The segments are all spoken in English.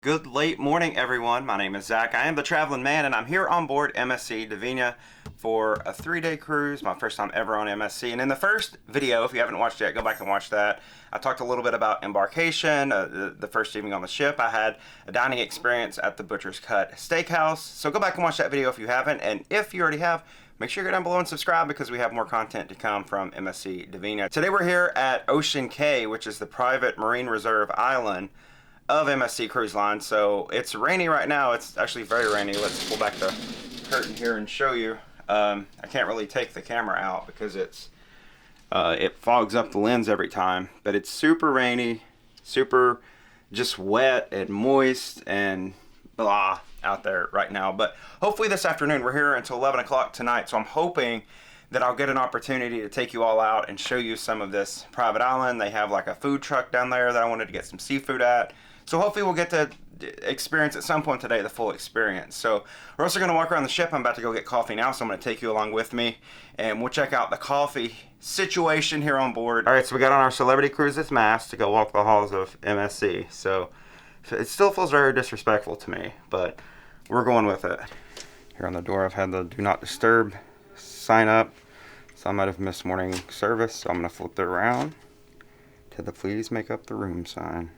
Good late morning, everyone. My name is Zach. I am the Traveling Man, and I'm here on board MSC Divina for a 3-day cruise, my first time ever on MSC. And in the first video, if you haven't watched it yet, go back and watch that. I talked a little bit about embarkation. The first evening on the ship, I had a dining experience at the Butcher's Cut Steakhouse. So go back and watch that video if you haven't. And if you already have, make sure you go down below and subscribe because we have more content to come from MSC Divina. Today we're here at Ocean Cay, which is the private marine reserve island of MSC Cruise Line. So it's rainy right now. It's actually very rainy. Let's pull back the curtain here and show you. I can't really take the camera out because it fogs up the lens every time, but it's super rainy, super just wet and moist and blah out there right now. But hopefully this afternoon, we're here until 11 o'clock tonight, so I'm hoping that I'll get an opportunity to take you all out and show you some of this private island. They have like a food truck down there that I wanted to get some seafood at. So hopefully we'll get to experience at some point today the full experience. So we're also going to walk around the ship. I'm about to go get coffee now, so I'm going to take you along with me and we'll check out the coffee situation here on board. All right, so we got on our Celebrity Cruises mask to go walk the halls of MSC. So it still feels very disrespectful to me, but we're going with it. Here on the door, I've had the Do Not Disturb sign up, so I might have missed morning service, so I'm going to flip it around to the Please Make Up the Room sign.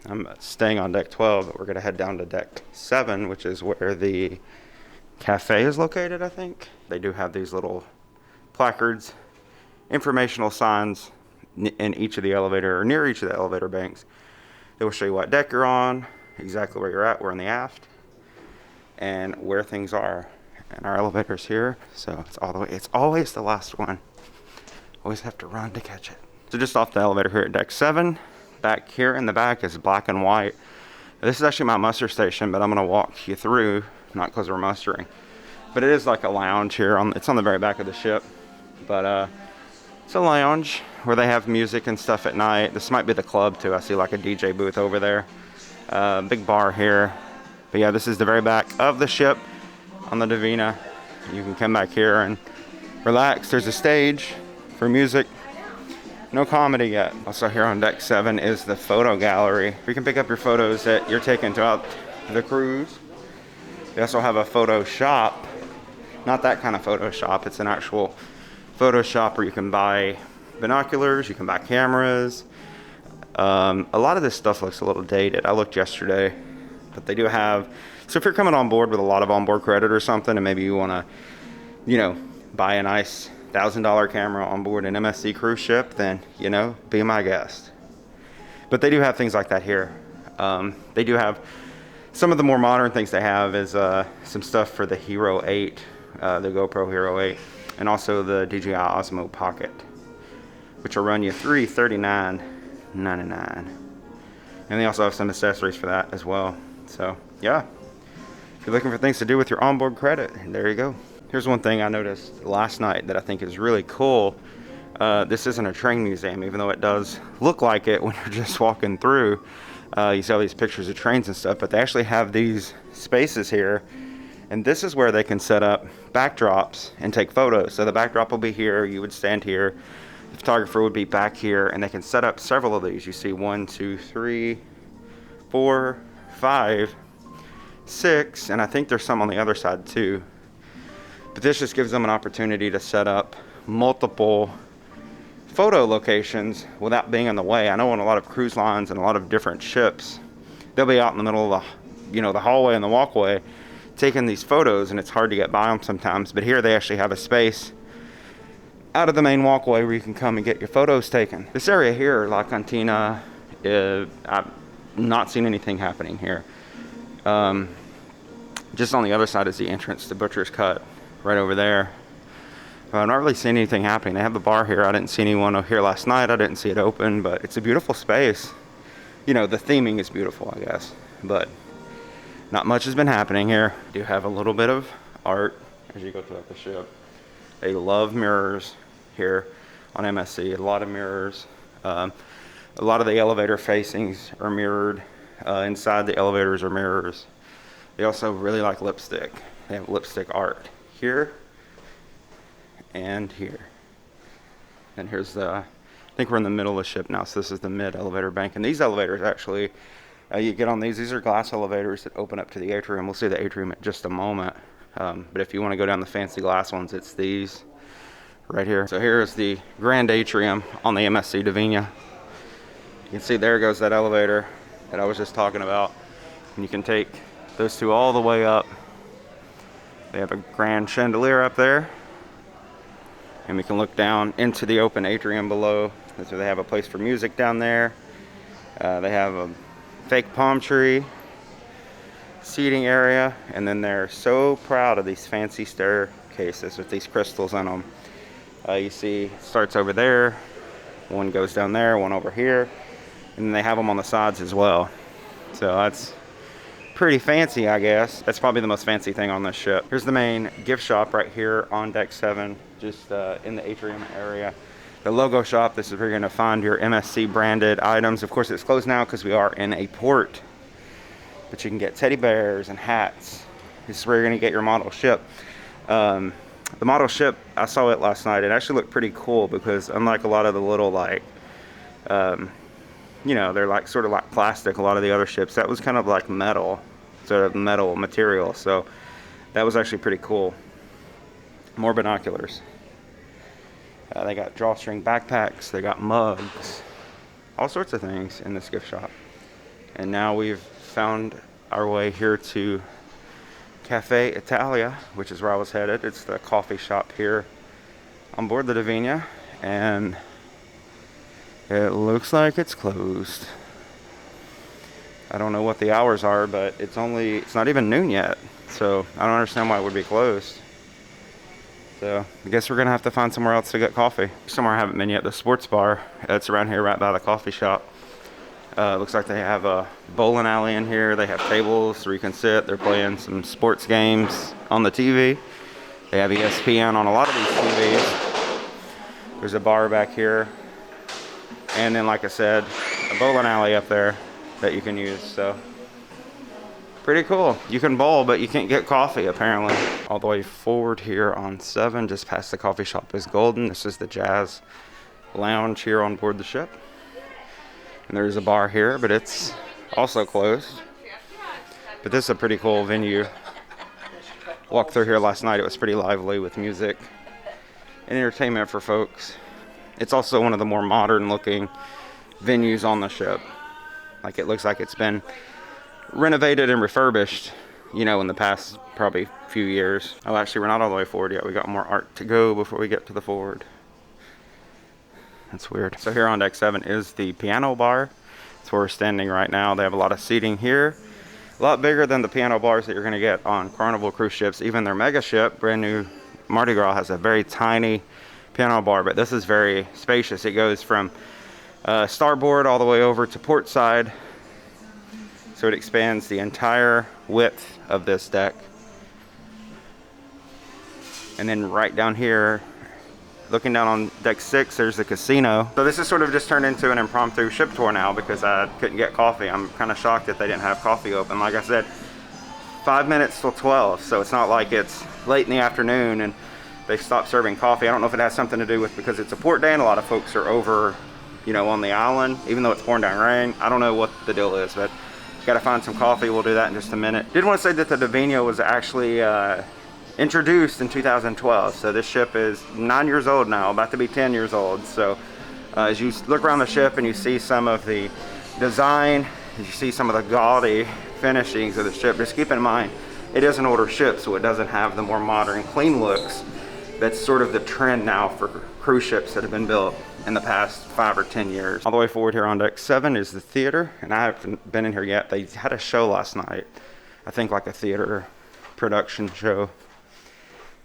I'm staying on deck 12, but we're going to head down to deck 7, which is where the cafe is located, I think. They do have these little placards, informational signs in each of the elevator, or near each of the elevator banks. They will show you what deck you're on, exactly where you're at. We're in the aft, and where things are. And our elevator's here, so it's all the way. It's always the last one. Always have to run to catch it. So just off the elevator here at deck 7. Back here in the back is black and white. This is actually my muster station, but I'm going to walk you through, not because we're mustering, but it is like a lounge here. It's on the very back of the ship, but it's a lounge where they have music and stuff at night. This might be the club too. I see like a DJ booth over there. Big bar here. But yeah, this is the very back of the ship on the Divina. You can come back here and relax. There's a stage for music. No comedy yet. Also here on deck 7 is the photo gallery. You can pick up your photos that you're taking throughout the cruise. They also have a photo shop. Not that kind of photo shop. It's an actual photo shop where you can buy binoculars, you can buy cameras. A lot of this stuff looks a little dated. I looked yesterday, but they do have, so if you're coming on board with a lot of onboard credit or something, and maybe you want to, buy a nice $1,000 camera on board an MSC cruise ship, then, be my guest. But they do have things like that here. They do have, some of the more modern things they have is some stuff for the Hero 8, the GoPro Hero 8, and also the DJI Osmo Pocket, which will run you $339.99. And they also have some accessories for that as well. So, yeah, if you're looking for things to do with your onboard credit, there you go. Here's one thing I noticed last night that I think is really cool. This isn't a train museum, even though it does look like it when you're just walking through. You see all these pictures of trains and stuff, but they actually have these spaces here. And this is where they can set up backdrops and take photos. So the backdrop will be here, you would stand here, the photographer would be back here, and they can set up several of these. You see 1, 2, 3, 4, 5, 6, and I think there's some on the other side too. But this just gives them an opportunity to set up multiple photo locations without being in the way. I know on a lot of cruise lines and a lot of different ships, they'll be out in the middle of the hallway and the walkway taking these photos, and it's hard to get by them sometimes. But here they actually have a space out of the main walkway where you can come and get your photos taken. This area here, La Cantina, I've not seen anything happening here. Just on the other side is the entrance to Butcher's Cut. Right over there. I'm not really seeing anything happening. They have the bar here. I didn't see anyone here last night. I didn't see it open, but it's a beautiful space. The theming is beautiful, I guess, but not much has been happening here. Do have a little bit of art as you go throughout the ship. They love mirrors here on MSC. A lot of mirrors. A lot of the elevator facings are mirrored. Inside the elevators are mirrors. They also really like lipstick. They have lipstick art here and here. And here's the, I think we're in the middle of the ship now, so this is the mid elevator bank. And these elevators actually, you get on these are glass elevators that open up to the atrium. We'll see the atrium in just a moment. But if you want to go down the fancy glass ones, it's these right here. So here is the grand atrium on the MSC Divina. You can see there goes that elevator that I was just talking about. And you can take those two all the way up. They have a grand chandelier up there. And we can look down into the open atrium below. So they have a place for music down there. They have a fake palm tree seating area. And then they're so proud of these fancy staircases with these crystals on them. You see it starts over there. One goes down there, one over here. And then they have them on the sides as well. So that's pretty fancy, I guess. That's probably the most fancy thing on this ship. Here's the main gift shop right here on deck 7, just in the atrium area. The logo shop, this is where you're gonna find your MSC branded items. Of course, it's closed now because we are in a port, but you can get teddy bears and hats. This is where you're gonna get your model ship. The model ship, I saw it last night. It actually looked pretty cool because unlike a lot of the little like, you know, they're like sort of like plastic, a lot of the other ships, that was kind of like metal, sort of metal material. So that was actually pretty cool. More binoculars. They got drawstring backpacks, they got mugs, all sorts of things in this gift shop. And now we've found our way here to Cafe Italia, which is where I was headed. It's the coffee shop here on board the Divina, and it looks like it's closed. I don't know what the hours are, but it's not even noon yet, so I don't understand why it would be closed. So I guess we're gonna have to find somewhere else to get coffee. Somewhere I haven't been yet, the sports bar. It's around here right by the coffee shop. Looks like they have a bowling alley in here. They have tables where you can sit. They're playing some sports games on the TV. They have ESPN on a lot of these TVs. There's a bar back here. And then, like I said, a bowling alley up there that you can use. So pretty cool. You can bowl, but you can't get coffee apparently. All the way forward here on 7, just past the coffee shop, is Golden. This is the Jazz Lounge here on board the ship. And there's a bar here, but it's also closed. But this is a pretty cool venue. Walked through here last night. It was pretty lively with music and entertainment for folks. It's also one of the more modern looking venues on the ship. Like, it looks like it's been renovated and refurbished, you know, in the past probably few years. Oh, actually, we're not all the way forward yet. We got more art to go before we get to the forward. That's weird. So here on deck 7 is the piano bar. That's where we're standing right now. They have a lot of seating here. A lot bigger than the piano bars that you're going to get on Carnival cruise ships. Even their mega ship, brand new Mardi Gras, has a very tiny piano bar, but this is very spacious. It goes from starboard all the way over to port side. So it expands the entire width of this deck. And then right down here, looking down on deck 6, there's the casino. So this has sort of just turned into an impromptu ship tour now because I couldn't get coffee. I'm kind of shocked that they didn't have coffee open. Like I said, 5 minutes till 12, so it's not like it's late in the afternoon and they stopped serving coffee. I don't know if it has something to do with because it's a port day and a lot of folks are over, you know, on the island, even though it's pouring down rain. I don't know what the deal is, but gotta find some coffee. We'll do that in just a minute. Did want to say that the Divina was actually introduced in 2012. So this ship is 9 years old now, about to be 10 years old. So as you look around the ship and you see some of the design, as you see some of the gaudy finishings of the ship, just keep in mind, it is an older ship, so it doesn't have the more modern, clean looks. That's sort of the trend now for cruise ships that have been built in the past 5 or 10 years. All the way forward here on deck 7 is the theater, and I haven't been in here yet. They had a show last night, I think like a theater production show,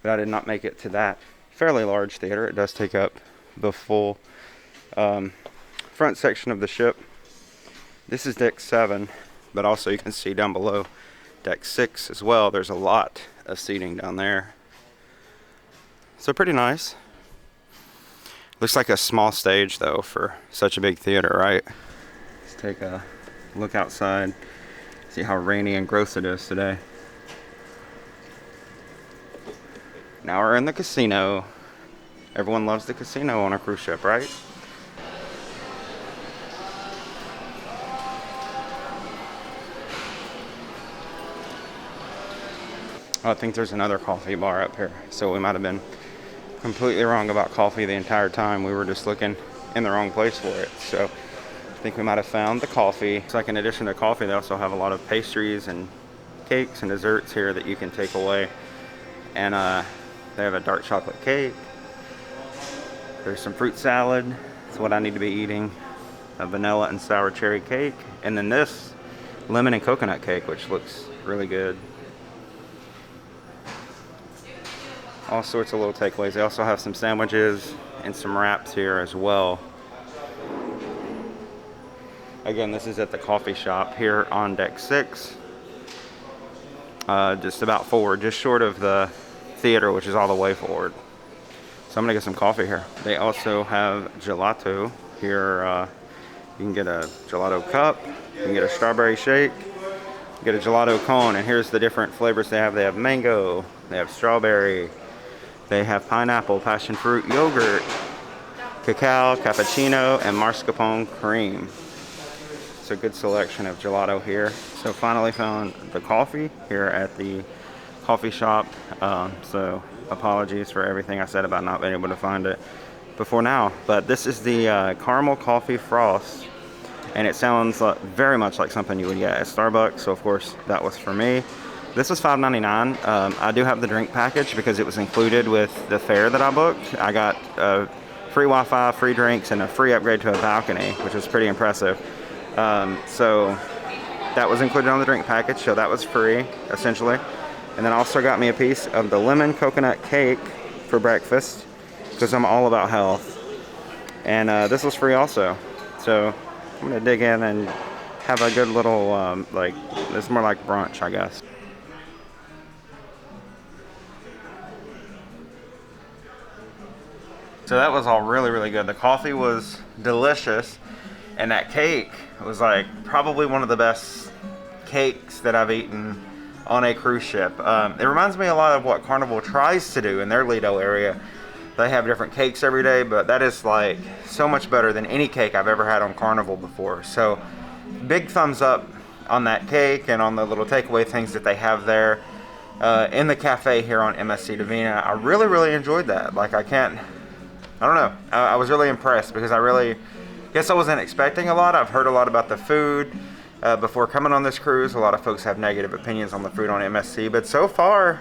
but I did not make it to that. Fairly large theater. It does take up the full front section of the ship. This is deck 7, but also you can see down below deck 6 as well. There's a lot of seating down there. So pretty nice. Looks like a small stage though for such a big theater, right? Let's take a look outside, see how rainy and gross it is today. Now we're in the casino. Everyone loves the casino on a cruise ship, right? Oh, I think there's another coffee bar up here, so we might have been completely wrong about coffee the entire time. We were just looking in the wrong place for it. So I think we might have found the coffee. It's like in addition to coffee, they also have a lot of pastries and cakes and desserts here that you can take away. And they have a dark chocolate cake. There's some fruit salad. That's what I need to be eating. A vanilla and sour cherry cake. And then this lemon and coconut cake, which looks really good. All sorts of little takeaways. They also have some sandwiches and some wraps here as well. Again, this is at the coffee shop here on deck 6. Just about forward, just short of the theater, which is all the way forward. So I'm gonna get some coffee here. They also have gelato here. You can get a gelato cup, you can get a strawberry shake, you get a gelato cone, and here's the different flavors they have. They have mango, they have strawberry, they have pineapple, passion fruit, yogurt, cacao, cappuccino, and mascarpone cream. It's a good selection of gelato here. So finally found the coffee here at the coffee shop. So apologies for everything I said about not being able to find it before now. But this is the caramel coffee frost. And it sounds very much like something you would get at Starbucks. So of course that was for me. This was $5.99. I do have the drink package because it was included with the fare that I booked. I got free Wi-Fi, free drinks, and a free upgrade to a balcony, which was pretty impressive. So that was included on the drink package, so that was free, essentially. And then I also got me a piece of the lemon coconut cake for breakfast, because I'm all about health. And this was free also. So I'm gonna dig in and have a good little, it's more like brunch, I guess. So that was all really, really good. The coffee was delicious. And that cake was like probably one of the best cakes that I've eaten on a cruise ship. It reminds me a lot of what Carnival tries to do in their Lido area. They have different cakes every day, but that is like so much better than any cake I've ever had on Carnival before. So big thumbs up on that cake and on the little takeaway things that they have there in the cafe here on MSC Divina. I really, really enjoyed that. Like I don't know. I was really impressed because I guess I wasn't expecting a lot. I've heard a lot about the food before coming on this cruise. A lot of folks have negative opinions on the food on MSC, but so far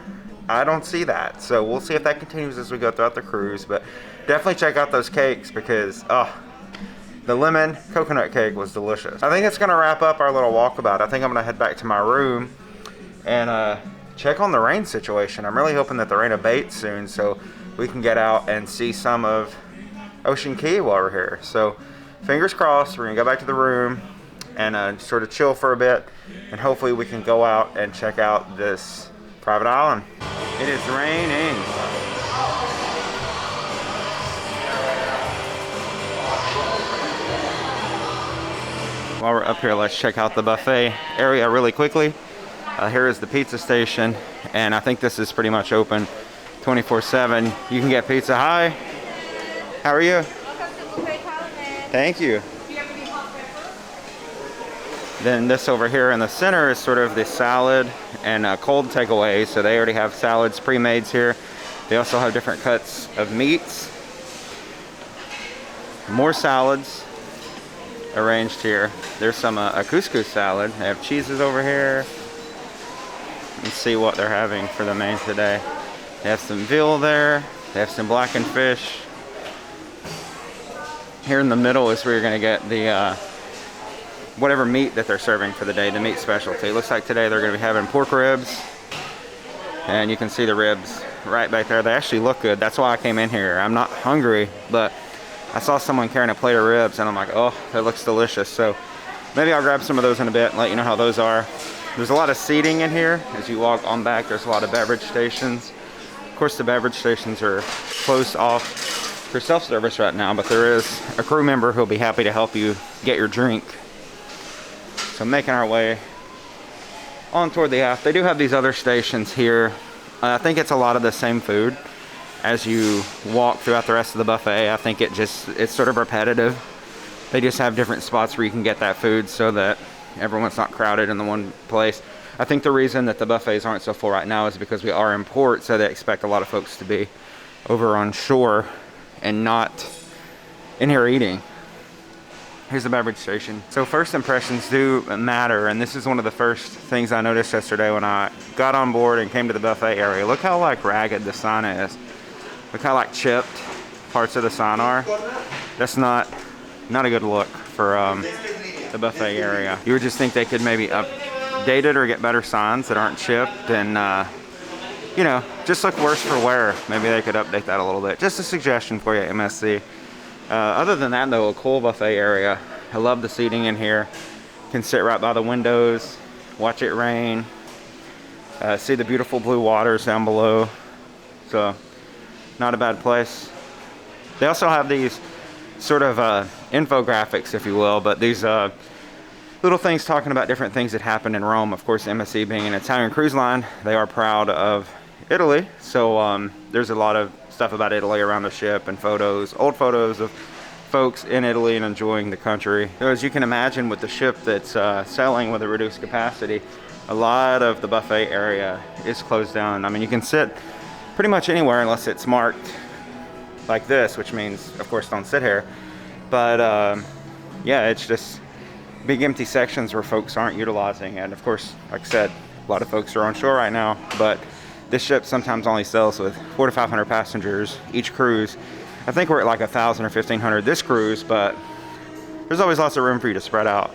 I don't see that. So we'll see if that continues as we go throughout the cruise, but definitely check out those cakes because the lemon coconut cake was delicious. I think it's gonna wrap up our little walkabout. I think I'm gonna head back to my room and check on the rain situation. I'm really hoping that the rain abates soon so we can get out and see some of Ocean Cay while we're here. So fingers crossed, we're gonna go back to the room and sort of chill for a bit, and hopefully we can go out and check out this private island. It is raining. While we're up here, let's check out the buffet area really quickly. Here is the pizza station, and I think this is pretty much open 24/7. You can get pizza. Hi, how are you? Thank you. Then this over here in the center is sort of the salad and cold takeaway. So they already have salads pre-made here. They also have different cuts of meats. More salads arranged here. There's some a couscous salad. They have cheeses over here. Let's see what they're having for the main today. They have some veal there. They have some blackened fish. Here in the middle is where you're gonna get the whatever meat that they're serving for the day, the meat specialty. Looks like today they're gonna be having pork ribs. And you can see the ribs right back there. They actually look good. That's why I came in here. I'm not hungry, but I saw someone carrying a plate of ribs and I'm like, oh, that looks delicious. So maybe I'll grab some of those in a bit and let you know how those are. There's a lot of seating in here. As you walk on back, there's a lot of beverage stations. Of course, the beverage stations are closed off for self-service right now, but there is a crew member who'll be happy to help you get your drink. So making our way on toward the aft. They do have these other stations here. I think it's a lot of the same food. as you walk throughout the rest of the buffet. I think it's sort of repetitive. They just have different spots where you can get that food so that everyone's not crowded in the one place. I think the reason that the buffets aren't so full right now is because we are in port, so they expect a lot of folks to be over on shore and not in here eating. Here's the beverage station. So first impressions do matter, and this is one of the first things I noticed yesterday when I got on board and came to the buffet area. Look how like ragged the sign is. Look how like chipped parts of the sign are. That's not a good look for the buffet area. You would just think they could maybe update it or get better signs that aren't chipped and you know, just look worse for wear. Maybe they could update that a little bit. Just a suggestion for you, MSC. Other than that though, a cool buffet area. I love the seating in here. Can sit right by the windows, watch it rain, see the beautiful blue waters down below. So not a bad place. They also have these sort of infographics, if you will, but these little things talking about different things that happened in Rome. Of course, MSC being an Italian cruise line, they are proud of Italy. So there's a lot of stuff about Italy around the ship and photos, old photos of folks in Italy and enjoying the country. So as you can imagine, with the ship that's sailing with a reduced capacity, a lot of the buffet area is closed down. I mean, you can sit pretty much anywhere unless it's marked like this, which means, of course, don't sit here. But yeah, it's just big empty sections where folks aren't utilizing. And of course, like I said, a lot of folks are on shore right now, but this ship sometimes only sails with 400 to 500 passengers each cruise. I think we're at like 1,000 or 1,500 this cruise, but there's always lots of room for you to spread out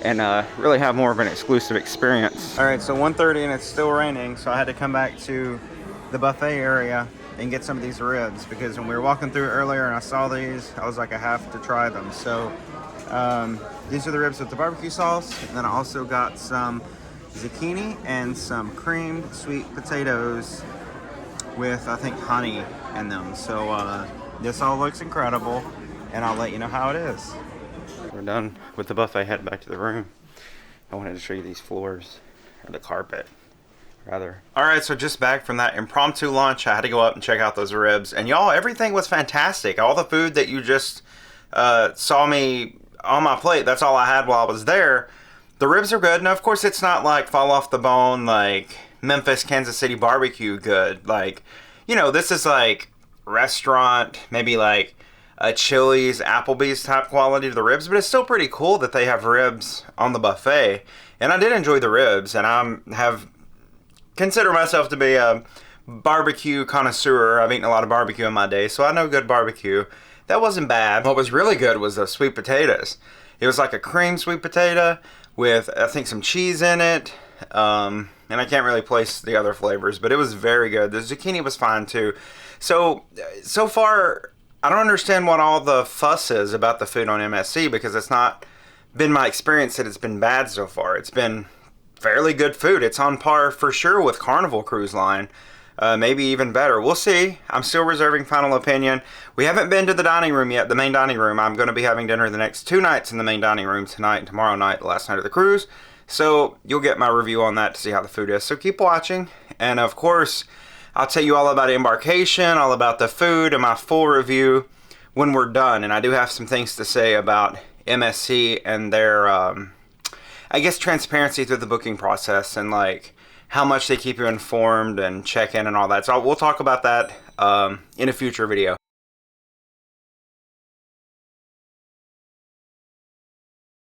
and really have more of an exclusive experience. All right, so 1:30 and it's still raining, so I had to come back to the buffet area and get some of these ribs, because when we were walking through earlier and I saw these, I was like, I have to try them. So these are the ribs with the barbecue sauce, and then I also got some zucchini and some creamed sweet potatoes with, I think, honey in them. So this all looks incredible, and I'll let you know how it is. We're done with the buffet, head back to the room. I wanted to show you these floors, or the carpet rather. All right, so just back from that impromptu lunch, I had to go up and check out those ribs, and y'all, everything was fantastic. All the food that you just saw me on my plate, that's all I had while I was there. The ribs are good. Now, of course, it's not like fall off the bone like Memphis, Kansas City barbecue good. Like, you know, this is like restaurant, maybe like a Chili's, Applebee's type quality to the ribs, but it's still pretty cool that they have ribs on the buffet. And I did enjoy the ribs, and I consider myself to be a barbecue connoisseur. I've eaten a lot of barbecue in my day, so I know good barbecue. That wasn't bad. What was really good was the sweet potatoes. It was like a cream sweet potato with, I think, some cheese in it. And I can't really place the other flavors, but it was very good. The zucchini was fine too. So far, I don't understand what all the fuss is about the food on MSC, because it's not been my experience that it's been bad so far. It's been fairly good food. It's on par for sure with Carnival Cruise Line. Maybe even better. We'll see. I'm still reserving final opinion. We haven't been to the dining room yet, the main dining room. I'm going to be having dinner the next 2 nights in the main dining room, tonight and tomorrow night, the last night of the cruise. So you'll get my review on that to see how the food is. So keep watching. And of course, I'll tell you all about embarkation, all about the food, and my full review when we're done. And I do have some things to say about MSC and their, I guess, transparency through the booking process, and like how much they keep you informed and check in and all that. So we'll talk about that in a future video.